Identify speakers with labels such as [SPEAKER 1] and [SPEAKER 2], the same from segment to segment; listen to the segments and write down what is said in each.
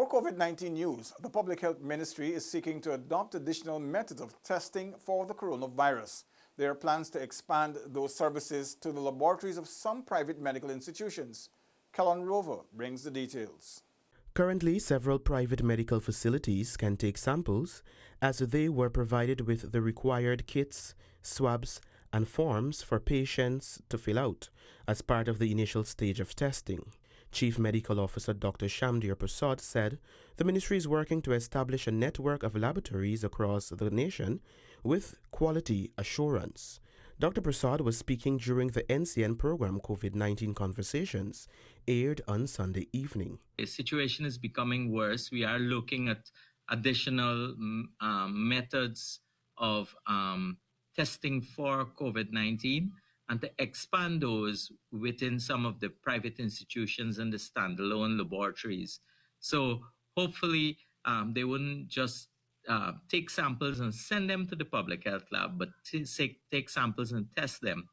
[SPEAKER 1] More COVID-19 news. The Public Health Ministry is seeking to adopt additional methods of testing for the coronavirus. There are plans to expand those services to the laboratories of some private medical institutions. Calon Rover brings the details.
[SPEAKER 2] Currently, several private medical facilities can take samples as they were provided with the required kits, swabs, and forms for patients to fill out as part of the initial stage of testing. Chief Medical Officer Dr. Shamdir Prasad said the ministry is working to establish a network of laboratories across the nation with quality assurance. Dr. Prasad was speaking during the NCN program COVID-19 Conversations, aired on Sunday evening.
[SPEAKER 3] The situation is becoming worse. We are looking at additional methods of testing for COVID-19 and to expand those within some of the private institutions and the standalone laboratories. So hopefully they wouldn't just take samples and send them to the public health lab, but take samples and test them.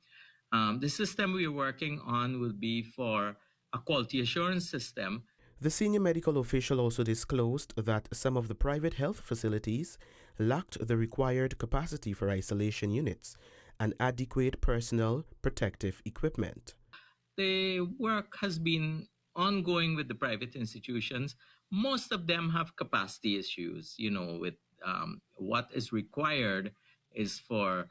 [SPEAKER 3] The system we're working on will be for a quality assurance system.
[SPEAKER 2] The senior medical official also disclosed that some of the private health facilities lacked the required capacity for isolation units and adequate personal protective equipment.
[SPEAKER 3] The work has been ongoing with the private institutions. Most of them have capacity issues, with what is required is for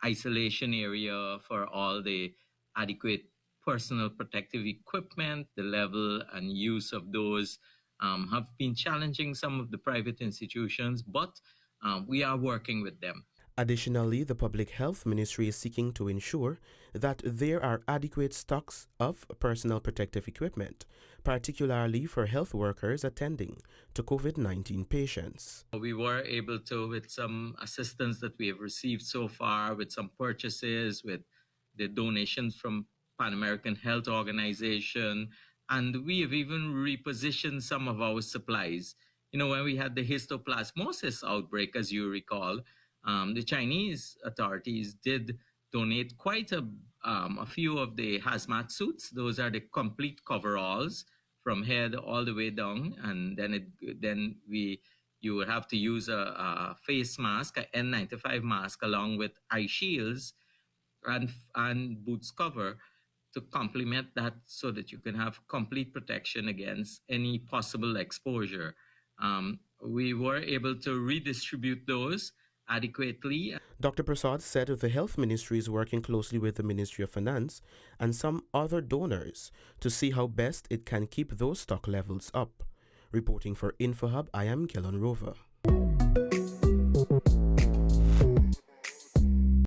[SPEAKER 3] isolation area, for all the adequate personal protective equipment. The level and use of those have been challenging some of the private institutions, but we are working with them.
[SPEAKER 2] Additionally, the Public Health Ministry is seeking to ensure that there are adequate stocks of personal protective equipment, particularly for health workers attending to COVID-19 patients.
[SPEAKER 3] We were able to, with some assistance that we have received so far, with some purchases, with the donations from Pan American Health Organization, and we have even repositioned some of our supplies. When we had the histoplasmosis outbreak, as you recall, the Chinese authorities did donate quite a few of the hazmat suits. Those are the complete coveralls from head all the way down, and then you would have to use a face mask, a N95 mask, along with eye shields and boots cover to complement that, so that you can have complete protection against any possible exposure. We were able to redistribute those adequately.
[SPEAKER 2] Dr. Prasad said the Health Ministry is working closely with the Ministry of Finance and some other donors to see how best it can keep those stock levels up. Reporting for InfoHub, I am Calon Rover.